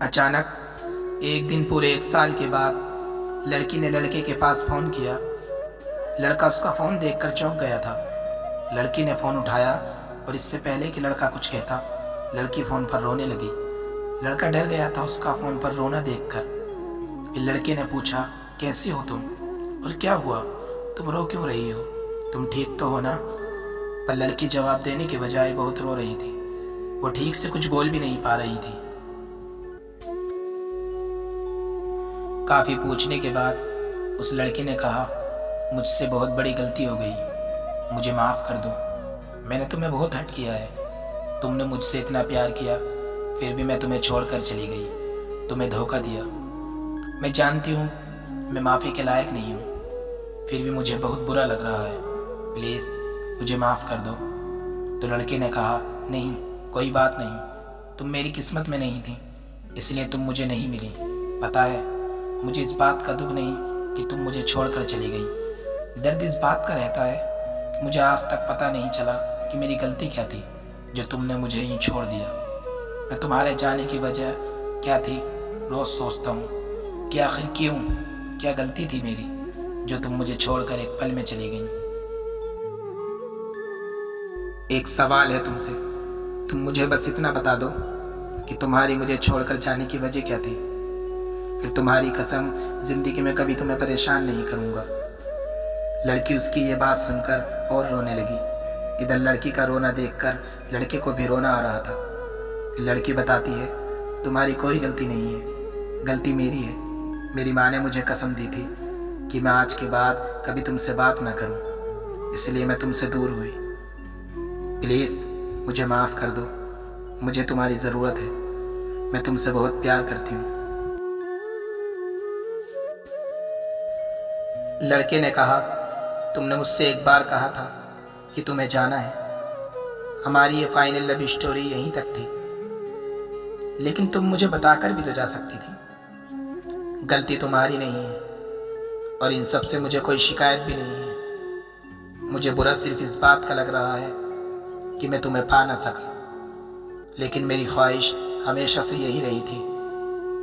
अचानक एक दिन पूरे 1 साल के बाद लड़की ने लड़के के पास फ़ोन किया। लड़का उसका फ़ोन देखकर चौंक गया था। लड़की ने फ़ोन उठाया और इससे पहले कि लड़का कुछ कहता, लड़की फ़ोन पर रोने लगी। लड़का डर गया था उसका फ़ोन पर रोना देखकर। फिर लड़के ने पूछा, कैसी हो तुम और क्या हुआ, तुम रो क्यों रही हो, तुम ठीक तो हो ना? पर लड़की जवाब देने के बजाय बहुत रो रही थी। वो ठीक से कुछ बोल भी नहीं पा रही थी। काफ़ी पूछने के बाद उस लड़की ने कहा, मुझसे बहुत बड़ी गलती हो गई, मुझे माफ़ कर दो। मैंने तुम्हें बहुत हर्ट किया है। तुमने मुझसे इतना प्यार किया, फिर भी मैं तुम्हें छोड़कर चली गई, तुम्हें धोखा दिया। मैं जानती हूँ मैं माफ़ी के लायक नहीं हूँ, फिर भी मुझे बहुत बुरा लग रहा है। प्लीज़ मुझे माफ़ कर दो। तो लड़के ने कहा, नहीं कोई बात नहीं, तुम मेरी किस्मत में नहीं थी, इसलिए तुम मुझे नहीं मिली। पता है, मुझे इस बात का दुख नहीं कि तुम मुझे छोड़कर चली गई। दर्द इस बात का रहता है कि मुझे आज तक पता नहीं चला कि मेरी गलती क्या थी जो तुमने मुझे यूँ छोड़ दिया। मैं तुम्हारे जाने की वजह क्या थी रोज़ सोचता हूँ कि आखिर क्यों, क्या गलती थी मेरी जो तुम मुझे छोड़कर एक पल में चली गई। एक सवाल है तुमसे, तुम मुझे बस इतना बता दो कि तुम्हारी मुझे छोड़कर जाने की वजह क्या थी, फिर तुम्हारी कसम जिंदगी में कभी तुम्हें परेशान नहीं करूँगा। लड़की उसकी ये बात सुनकर और रोने लगी। इधर लड़की का रोना देखकर लड़के को भी रोना आ रहा था। फिर लड़की बताती है, तुम्हारी कोई गलती नहीं है, गलती मेरी है। मेरी माँ ने मुझे कसम दी थी कि मैं आज के बाद कभी तुमसे बात ना करूँ, इसलिए मैं तुमसे दूर हुई। प्लीज़ मुझे माफ़ कर दो, मुझे तुम्हारी ज़रूरत है, मैं तुमसे बहुत प्यार करती हूँ। लड़के ने कहा, तुमने मुझसे एक बार कहा था कि तुम्हें जाना है। हमारी ये फाइनल लव स्टोरी यहीं तक थी, लेकिन तुम मुझे बताकर भी तो जा सकती थी। गलती तुम्हारी नहीं है और इन सब से मुझे कोई शिकायत भी नहीं है। मुझे बुरा सिर्फ इस बात का लग रहा है कि मैं तुम्हें पा ना सका, लेकिन मेरी ख्वाहिश हमेशा से यही रही थी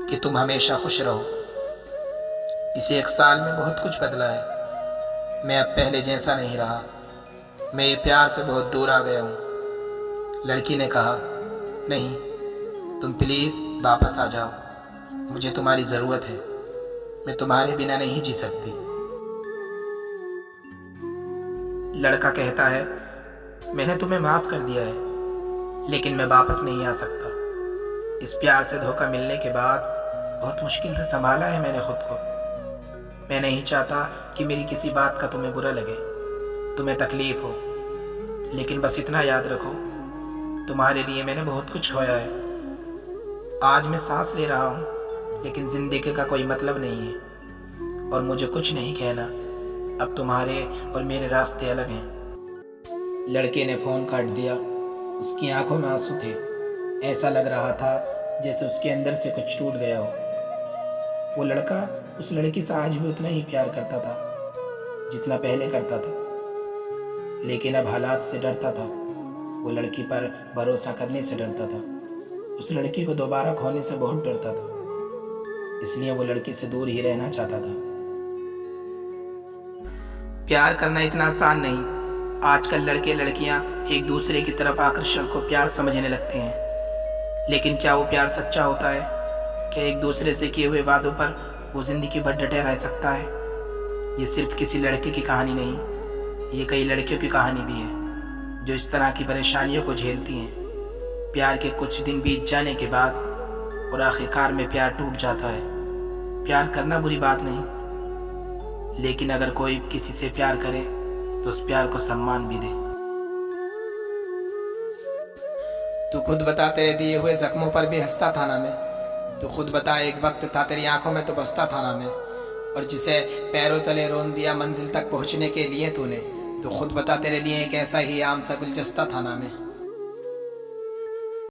कि तुम हमेशा खुश रहो। इस 1 साल में बहुत कुछ बदला है। मैं अब पहले जैसा नहीं रहा, मैं ये प्यार से बहुत दूर आ गया हूँ। लड़की ने कहा, नहीं, तुम प्लीज़ वापस आ जाओ, मुझे तुम्हारी ज़रूरत है, मैं तुम्हारे बिना नहीं जी सकती। लड़का कहता है, मैंने तुम्हें माफ़ कर दिया है, लेकिन मैं वापस नहीं आ सकता। इस प्यार से धोखा मिलने के बाद बहुत मुश्किल से संभाला है मैंने खुद को। मैं नहीं चाहता कि मेरी किसी बात का तुम्हें बुरा लगे, तुम्हें तकलीफ़ हो, लेकिन बस इतना याद रखो, तुम्हारे लिए मैंने बहुत कुछ खोया है। आज मैं सांस ले रहा हूँ, लेकिन ज़िंदगी का कोई मतलब नहीं है और मुझे कुछ नहीं कहना। अब तुम्हारे और मेरे रास्ते अलग हैं। लड़के ने फ़ोन काट दिया। उसकी आंखों में आंसू थे। ऐसा लग रहा था जैसे उसके अंदर से कुछ टूट गया हो। वो लड़का उस लड़की से आज भी उतना ही प्यार करता था जितना पहले करता था, लेकिन अब हालात से डरता था। वो लड़की पर भरोसा करने से डरता था। उस लड़की को दोबारा खोने से बहुत डरता था, इसलिए वो लड़की से दूर ही रहना चाहता था। प्यार करना इतना आसान नहीं। आजकल लड़के लड़कियां एक दूसरे की तरफ आकर्षण को प्यार समझने लगते हैं, लेकिन क्या वो प्यार सच्चा होता है? क्या एक दूसरे से किए हुए वादों पर वो ज़िंदगी भर डटे रह सकता है? ये सिर्फ किसी लड़के की कहानी नहीं, ये कई लड़कियों की कहानी भी है जो इस तरह की परेशानियों को झेलती हैं। प्यार के कुछ दिन बीत जाने के बाद और आखिरकार में प्यार टूट जाता है। प्यार करना बुरी बात नहीं, लेकिन अगर कोई किसी से प्यार करे तो उस प्यार को सम्मान भी दे। तू खुद बता, तेरे दिए हुए जख्मों पर भी हंसता था ना मैं। तू खुद बता, एक वक्त था तेरी आंखों में तो बसता था ना मैं। और जिसे पैरों तले रोन दिया मंजिल तक पहुंचने के लिए तूने, तो खुद बता, तेरे लिए एक ऐसा ही आम सा गुलदस्ता था ना मैं।